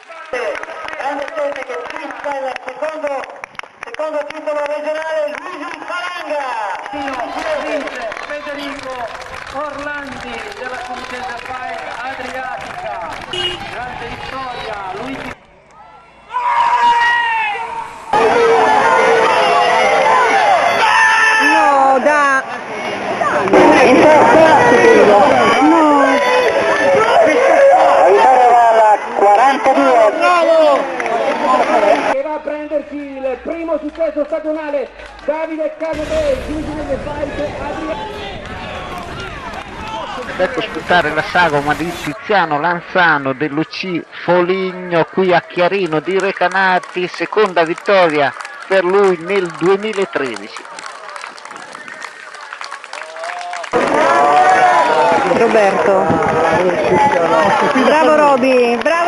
Grande scelta che fissa il secondo titolo regionale Luigi Falanga. Vince Federico Orlandi della Contesa Fight Adriatica. Grande vittoria, Luigi. No, da... Alla 42. Che va a prendersi il primo successo stagionale, Davide Canode, giudice delle Fight Adriatica. Ecco sfruttare la sagoma di Tiziano Lanzano dell'UC Foligno qui a Chiarino di Recanati, seconda vittoria per lui nel 2013. Roberto. Bravo Roby, bravo.